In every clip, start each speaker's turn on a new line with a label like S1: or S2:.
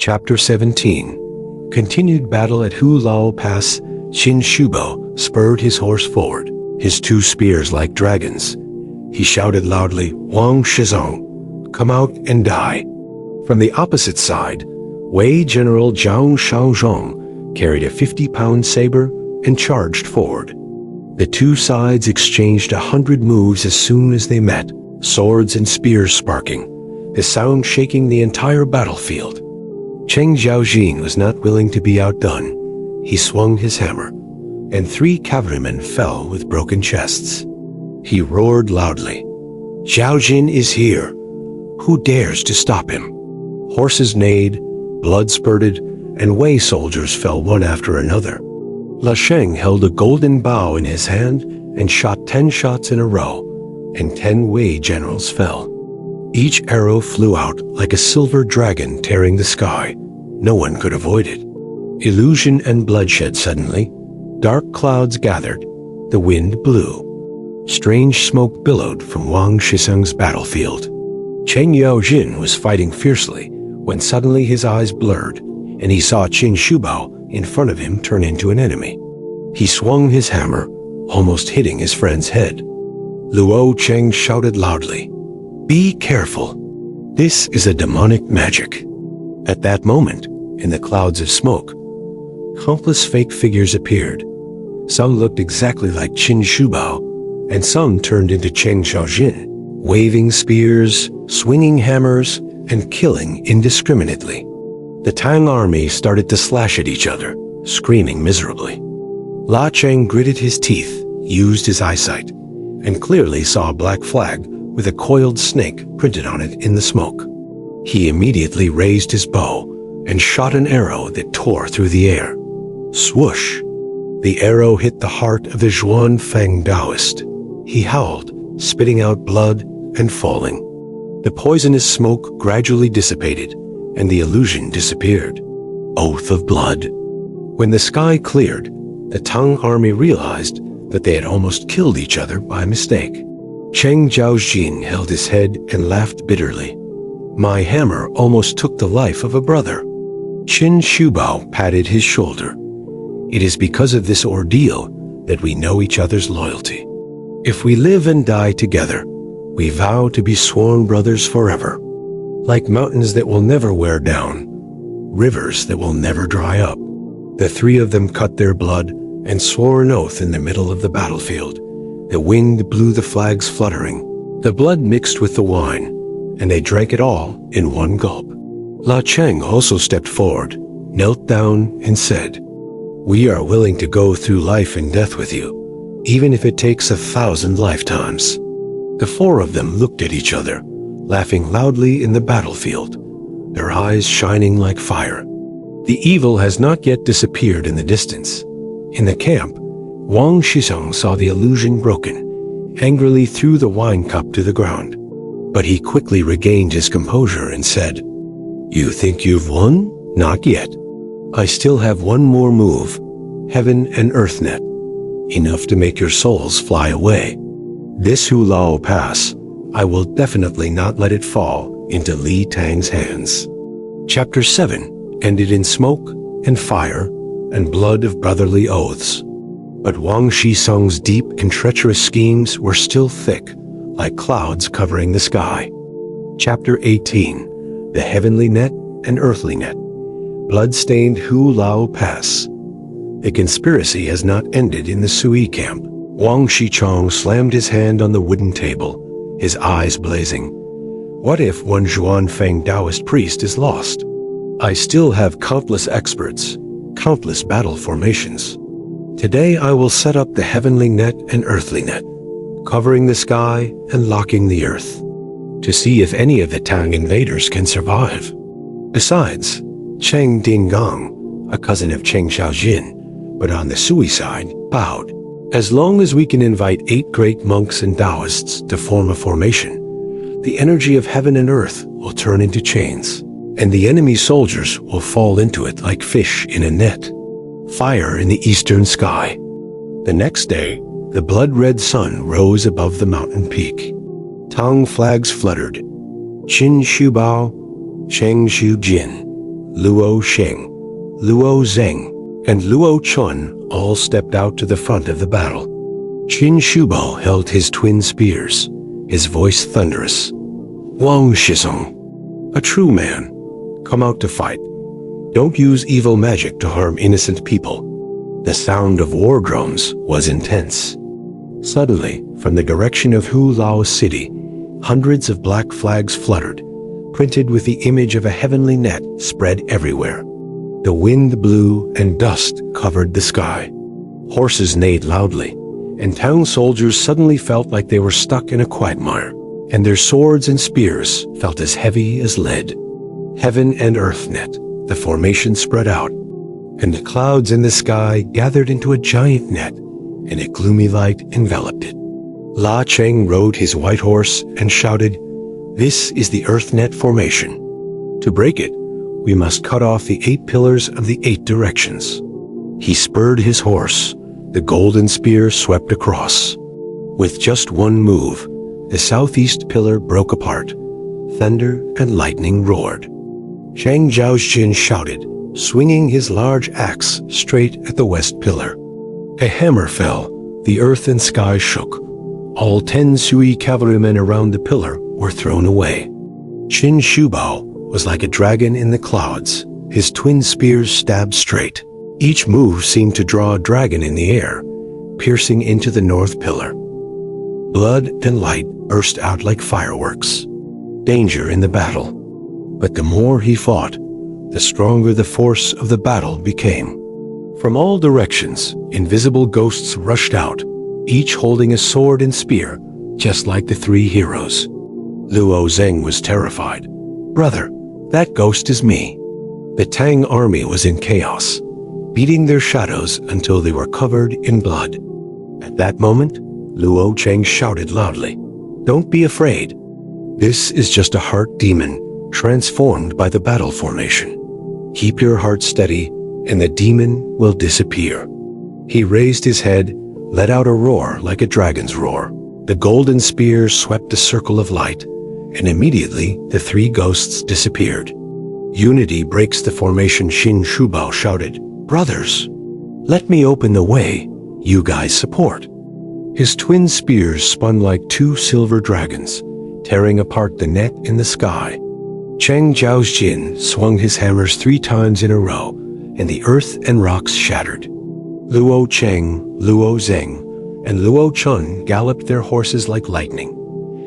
S1: Chapter 17. Continued battle at Hu Lao Pass. Qin Shubo spurred his horse forward, his two spears like dragons. He shouted loudly, "Wang Shizong, come out and die." From the opposite side, Wei General Zhang Shaozhong carried a 50-pound saber and charged forward. The two sides exchanged 100 moves as soon as they met, swords and spears sparking, the sound shaking the entire battlefield. Cheng Xiaojin was not willing to be outdone. He swung his hammer, and 3 cavalrymen fell with broken chests. He roared loudly, "Xiaojin is here! Who dares to stop him?" Horses neighed, blood spurted, and Wei soldiers fell one after another. La Sheng held a golden bow in his hand and shot 10 shots in a row, and 10 Wei generals fell. Each arrow flew out like a silver dragon tearing the sky. No one could avoid it. Illusion and bloodshed suddenly. Dark clouds gathered. The wind blew. Strange smoke billowed from Wang Shizong's battlefield. Cheng Yaojin was fighting fiercely when suddenly his eyes blurred, and he saw Qin Shubo in front of him turn into an enemy. He swung his hammer, almost hitting his friend's head. Luo Cheng shouted loudly, "Be careful. This is a demonic magic." At that moment, in the clouds of smoke, countless fake figures appeared. Some looked exactly like Qin Shubo, and some turned into Cheng Xiaojin, waving spears, swinging hammers, and killing indiscriminately. The Tang army started to slash at each other, screaming miserably. La Cheng gritted his teeth, used his eyesight, and clearly saw a black flag with a coiled snake printed on it in the smoke. He immediately raised his bow and shot an arrow that tore through the air. Swoosh! The arrow hit the heart of the Yuan Feng Taoist. He howled, spitting out blood and falling. The poisonous smoke gradually dissipated, and the illusion disappeared. Oath of blood. When the sky cleared, the Tang army realized that they had almost killed each other by mistake. Cheng Xiaojin held his head and laughed bitterly. "My hammer almost took the life of a brother." Qin Shubo patted his shoulder. "It is because of this ordeal that we know each other's loyalty. If we live and die together, we vow to be sworn brothers forever. Like mountains that will never wear down, rivers that will never dry up." The 3 of them cut their blood and swore an oath in the middle of the battlefield. The wind blew the flags fluttering. The blood mixed with the wine, and they drank it all in one gulp. La Cheng also stepped forward, knelt down, and said, "We are willing to go through life and death with you, even if it takes 1,000 lifetimes." The 4 of them looked at each other, laughing loudly in the battlefield, their eyes shining like fire. The evil has not yet disappeared in the distance. In the camp, Wang Shizong saw the illusion broken, angrily threw the wine cup to the ground. But he quickly regained his composure and said, "You think you've won? Not yet. I still have one more move, Heaven and Earth Net, enough to make your souls fly away. This Hu Lao Pass, I will definitely not let it fall into Li Tang's hands." Chapter 7 ended in smoke and fire and blood of brotherly oaths. But Wang Shizong's deep and treacherous schemes were still thick, like clouds covering the sky. Chapter 18. The Heavenly Net and Earthly Net. Blood-stained Hu Lao Pass. The conspiracy has not ended in the Sui camp. Wang Shichong slammed his hand on the wooden table, his eyes blazing. What if one Yuan Feng Taoist priest is lost? I still have countless experts, countless battle formations. Today I will set up the Heavenly Net and Earthly Net, covering the sky and locking the earth, to see if any of the Tang invaders can survive. Besides, Cheng Dingang, a cousin of Cheng Xiaojin, but on the Sui side, bowed. As long as we can invite 8 great monks and Taoists to form a formation, the energy of heaven and earth will turn into chains, and the enemy soldiers will fall into it like fish in a net. Fire in the eastern sky. The next day, the blood-red sun rose above the mountain peak. Tang flags fluttered. Qin Shubao, Cheng Shujin, Luo Sheng, Luo Zeng, and Luo Chun all stepped out to the front of the battle. Qin Shubo held his twin spears, his voice thunderous. Wang Shizong, a true man, come out to fight. Don't use evil magic to harm innocent people. The sound of war drums was intense. Suddenly, from the direction of Hu Lao City, hundreds of black flags fluttered, printed with the image of a heavenly net spread everywhere. The wind blew and dust covered the sky. Horses neighed loudly, and town soldiers suddenly felt like they were stuck in a quagmire, and their swords and spears felt as heavy as lead. Heaven and earth net, the formation spread out, and the clouds in the sky gathered into a giant net, and a gloomy light enveloped it. La Cheng rode his white horse and shouted, "This is the earth net formation. To break it, we must cut off the 8 pillars of the 8 directions." He spurred his horse. The golden spear swept across. With just one move, the southeast pillar broke apart. Thunder and lightning roared. Zhang Zhaojin shouted, swinging his large axe straight at the west pillar. A hammer fell. The earth and sky shook. All 10 Sui cavalrymen around the pillar were thrown away. Qin Shubao was like a dragon in the clouds, his twin spears stabbed straight. Each move seemed to draw a dragon in the air, piercing into the north pillar. Blood and light burst out like fireworks. Danger in the battle. But the more he fought, the stronger the force of the battle became. From all directions, invisible ghosts rushed out, each holding a sword and spear, just like the 3 heroes. Luo Zeng was terrified. "Brother, that ghost is me." The Tang army was in chaos, beating their shadows until they were covered in blood. At that moment, Luo Cheng shouted loudly, "Don't be afraid. This is just a heart demon transformed by the battle formation. Keep your heart steady, and the demon will disappear." He raised his head, let out a roar like a dragon's roar. The golden spear swept a circle of light, and immediately the 3 ghosts disappeared. "Unity breaks the formation," Qin Shubao shouted. "Brothers, let me open the way. You guys support." His twin spears spun like 2 silver dragons, tearing apart the net in the sky. Cheng Zhaojin swung his hammers 3 times in a row, and the earth and rocks shattered. Luo Cheng, Luo Zeng, and Luo Chun galloped their horses like lightning,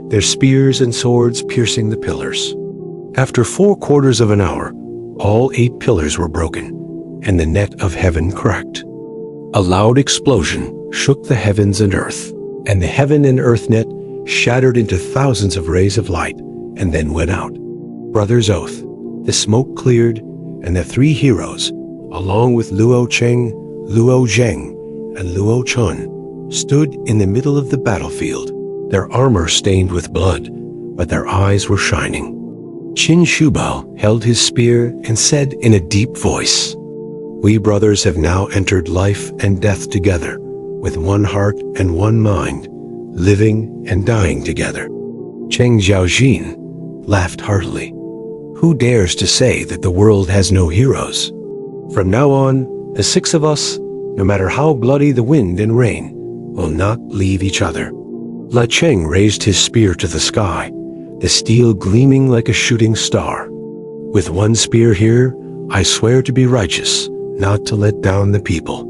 S1: their spears and swords piercing the pillars. After 4/4 of an hour, all 8 pillars were broken, and the net of heaven cracked. A loud explosion shook the heavens and earth, and the heaven and earth net shattered into thousands of rays of light, and then went out. Brothers' oath, the smoke cleared, and the 3 heroes, along with Luo Cheng, Luo Zheng, and Luo Chun, stood in the middle of the battlefield, their armor stained with blood, but their eyes were shining. Qin Shubao held his spear and said in a deep voice, "We brothers have now entered life and death together, with one heart and one mind, living and dying together." Cheng Zhaojin laughed heartily. "Who dares to say that the world has no heroes? From now on, the 6 of us, no matter how bloody the wind and rain, will not leave each other." La Cheng raised his spear to the sky, the steel gleaming like a shooting star. "With one spear here, I swear to be righteous, not to let down the people."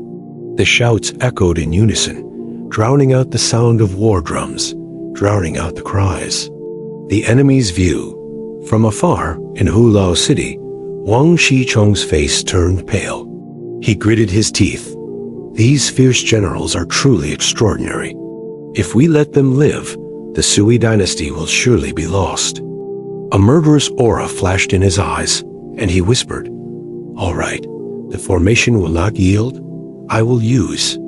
S1: The shouts echoed in unison, drowning out the sound of war drums, drowning out the cries. The enemy's view. From afar, in Hu Lao City, Wang Shichong's face turned pale. He gritted his teeth. These fierce generals are truly extraordinary. If we let them live, the Sui dynasty will surely be lost. A murderous aura flashed in his eyes, and he whispered, "All right, the formation will not yield. I will use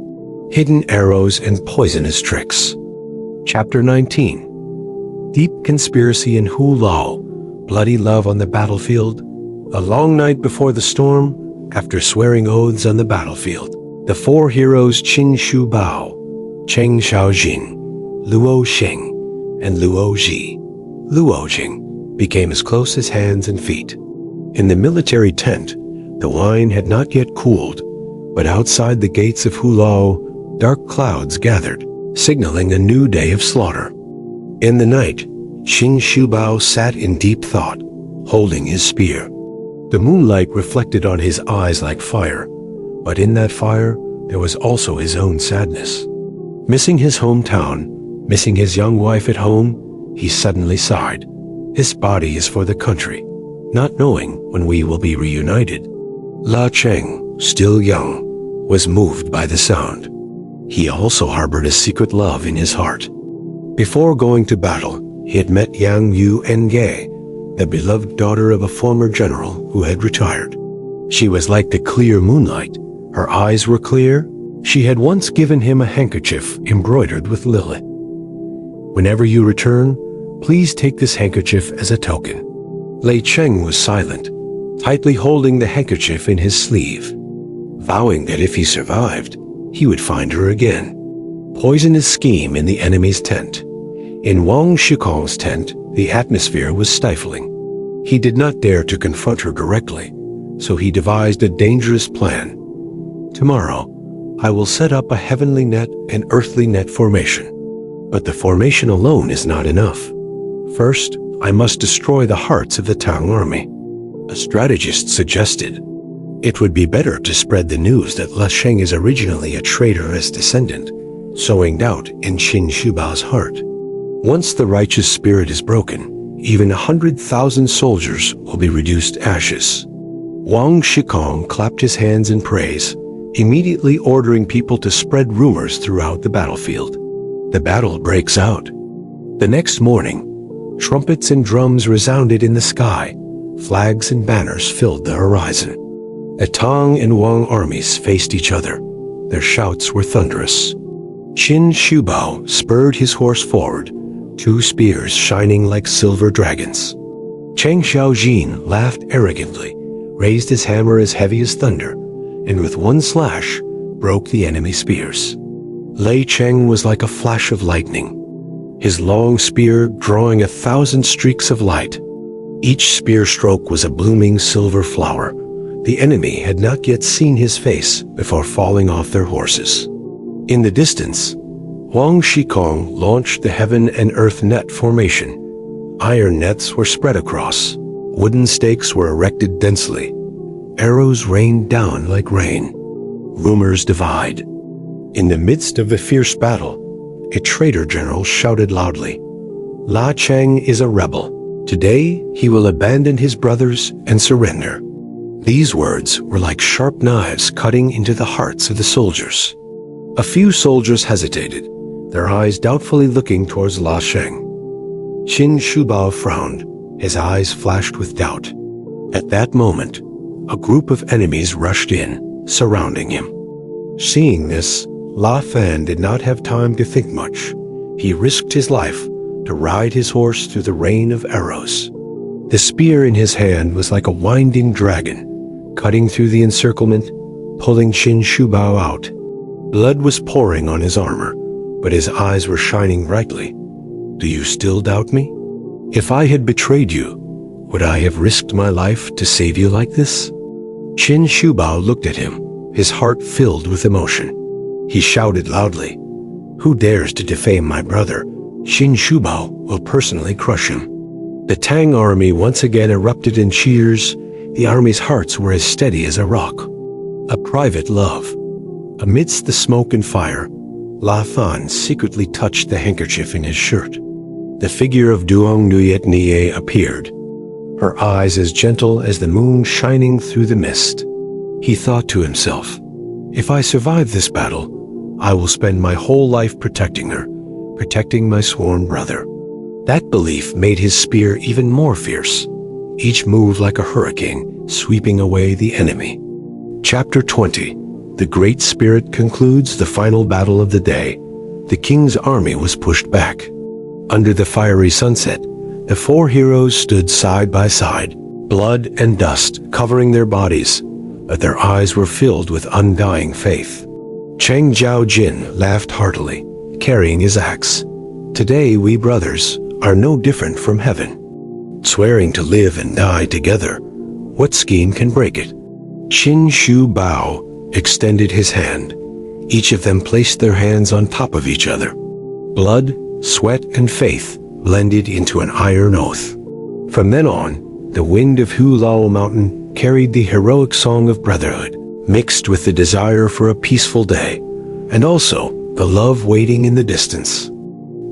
S1: hidden arrows and poisonous tricks." Chapter 19. Deep conspiracy in Hu Lao, bloody love on the battlefield. A long night before the storm, after swearing oaths on the battlefield, the 4 heroes Qin Shubao, Cheng Xiaojin, Luo Sheng, and Luo Ji, Luo Jing, became as close as hands and feet. In the military tent, the wine had not yet cooled, but outside the gates of Hulao, dark clouds gathered, signaling a new day of slaughter. In the night, Qin Shubao sat in deep thought, holding his spear. The moonlight reflected on his eyes like fire, but in that fire, there was also his own sadness. Missing his hometown, missing his young wife at home, he suddenly sighed. His body is for the country, not knowing when we will be reunited. La Cheng, still young, was moved by the sound. He also harbored a secret love in his heart. Before going to battle, he had met Yang Yu Nge, the beloved daughter of a former general who had retired. She was like the clear moonlight. Her eyes were clear. She had once given him a handkerchief embroidered with lily. Whenever you return, please take this handkerchief as a token. Lei Cheng was silent, tightly holding the handkerchief in his sleeve, vowing that if he survived, he would find her again. Poisonous scheme in the enemy's tent. In Wang Shikong's tent, the atmosphere was stifling. He did not dare to confront her directly, so he devised a dangerous plan. Tomorrow, I will set up a heavenly net and earthly net formation. But the formation alone is not enough. First, I must destroy the hearts of the Tang army. A strategist suggested it would be better to spread the news that La Sheng is originally a traitorous descendant, sowing doubt in Qin Shubao's heart. Once the righteous spirit is broken, even 100,000 soldiers will be reduced to ashes. Wang Shikong clapped his hands in praise, immediately ordering people to spread rumors throughout the battlefield. The battle breaks out. The next morning, trumpets and drums resounded in the sky. Flags and banners filled the horizon. The Tang and Wang armies faced each other. Their shouts were thunderous. Qin Shubao spurred his horse forward, two spears shining like silver dragons. Cheng Xiaojin laughed arrogantly, raised his hammer as heavy as thunder, and with one slash, broke the enemy's spears. Lei Cheng was like a flash of lightning, his long spear drawing 1,000 streaks of light. Each spear stroke was a blooming silver flower. The enemy had not yet seen his face before falling off their horses. In the distance, Wang Shikong launched the heaven and earth net formation. Iron nets were spread across. Wooden stakes were erected densely. Arrows rained down like rain. Rumors divide. In the midst of a fierce battle, a traitor general shouted loudly, "La Cheng is a rebel. Today he will abandon his brothers and surrender." These words were like sharp knives cutting into the hearts of the soldiers. A few soldiers hesitated, their eyes doubtfully looking towards La Sheng. Qin Shubao frowned, his eyes flashed with doubt. At that moment, a group of enemies rushed in, surrounding him. Seeing this, La Fan did not have time to think much. He risked his life to ride his horse through the rain of arrows. The spear in his hand was like a winding dragon, cutting through the encirclement, pulling Qin Shubao out. Blood was pouring on his armor, but his eyes were shining brightly. "Do you still doubt me? If I had betrayed you, would I have risked my life to save you like this?" Qin Shubao looked at him, his heart filled with emotion. He shouted loudly, "Who dares to defame my brother? Qin Shubao will personally crush him." The Tang army once again erupted in cheers. The army's hearts were as steady as a rock. A private love. Amidst the smoke and fire, La Fan secretly touched the handkerchief in his shirt. The figure of Duong Nuyet Nie appeared, her eyes as gentle as the moon shining through the mist. He thought to himself, "If I survive this battle, I will spend my whole life protecting her, protecting my sworn brother." That belief made his spear even more fierce, each move like a hurricane, sweeping away the enemy. Chapter 20. The Great Spirit concludes the final battle of the day. The king's army was pushed back. Under the fiery sunset, the four heroes stood side by side, blood and dust covering their bodies, but their eyes were filled with undying faith. Cheng Jiaojin laughed heartily, carrying his axe. "Today we brothers are no different from heaven, swearing to live and die together. what skin can break it? Qin Shu Bao extended his hand. Each of them placed their hands on top of each other. Blood, sweat, and faith blended into an iron oath. From then on, the wind of Hulao Mountain carried the heroic song of brotherhood, mixed with the desire for a peaceful day, and also the love waiting in the distance.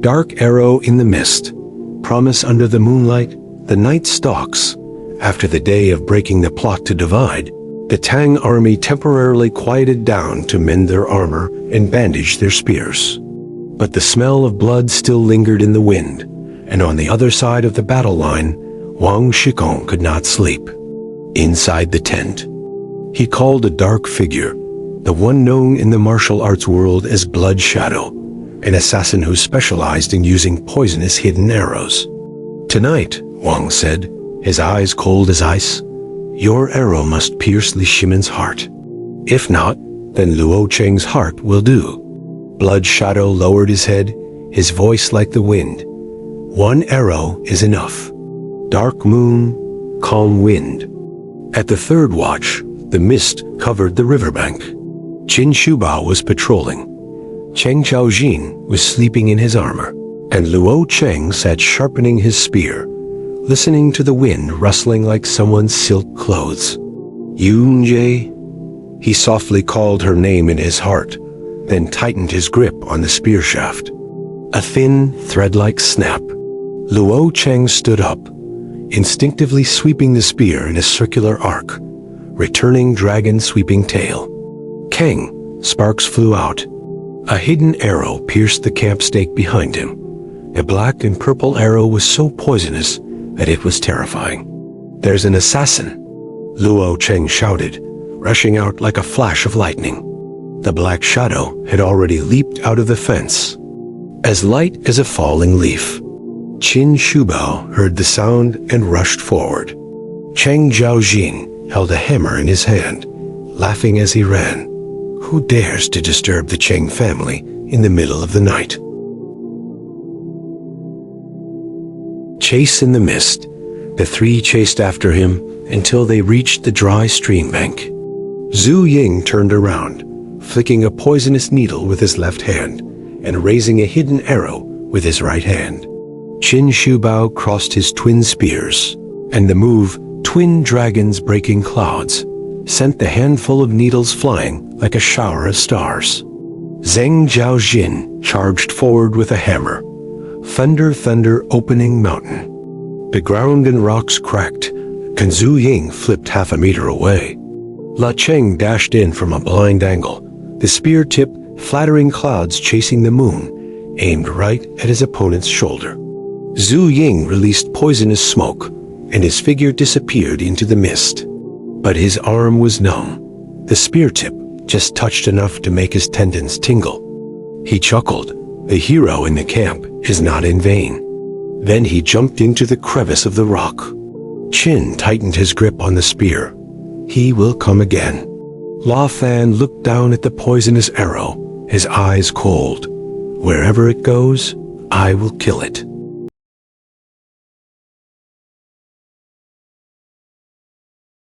S1: Dark arrow in the mist, promise under the moonlight, the night stalks. After the day of breaking the plot to divide, the Tang army temporarily quieted down to mend their armor and bandage their spears. But the smell of blood still lingered in the wind, and on the other side of the battle line, Wang Shikong could not sleep. Inside the tent, he called a dark figure, the one known in the martial arts world as Blood Shadow, an assassin who specialized in using poisonous hidden arrows. "Tonight," Wang said, his eyes cold as ice, "your arrow must pierce Li Shimin's heart. If not, then Luo Cheng's heart will do." Blood Shadow lowered his head, his voice like the wind. "One arrow is enough. Dark moon, calm wind." At the third watch, the mist covered the riverbank. Qin Shubao was patrolling. Cheng Xiaojin was sleeping in his armor, and Luo Cheng sat sharpening his spear, listening to the wind rustling like someone's silk clothes. "Yunjie," he softly called her name in his heart, then tightened his grip on the spear shaft. A thin, thread-like snap. Luo Cheng stood up, instinctively sweeping the spear in a circular arc, returning dragon's sweeping tail. Kang, sparks flew out. A hidden arrow pierced the camp stake behind him. A black and purple arrow was so poisonous that it was terrifying. "There's an assassin," Luo Cheng shouted, rushing out like a flash of lightning. The black shadow had already leaped out of the fence, as light as a falling leaf. Qin Shubao heard the sound and rushed forward. Cheng Xiaojin held a hammer in his hand, laughing as he ran. Who dares to disturb the Cheng family in the middle of the night? Chase in the mist. The three chased after him until they reached the dry stream bank. Zhu Ying turned around, flicking a poisonous needle with his left hand and raising a hidden arrow with his right hand. Qin Shubao crossed his twin spears, and the move, "Twin Dragons Breaking Clouds," sent the handful of needles flying like a shower of stars. Zheng Jiaojin charged forward with a hammer. Thunder, thunder, opening mountain. The ground and rocks cracked, and Zhu Ying flipped half a meter away. La Cheng dashed in from a blind angle, the spear tip flattering clouds chasing the moon, aimed right at his opponent's shoulder. Zhu Ying released poisonous smoke, and his figure disappeared into the mist. But his arm was numb. The spear tip just touched enough to make his tendons tingle. He chuckled. The hero in the camp is not in vain. Then he jumped into the crevice of the rock. Qin tightened his grip on the spear. He will come again. La Fan looked down at the poisonous arrow, his eyes cold. Wherever it goes, I will kill it.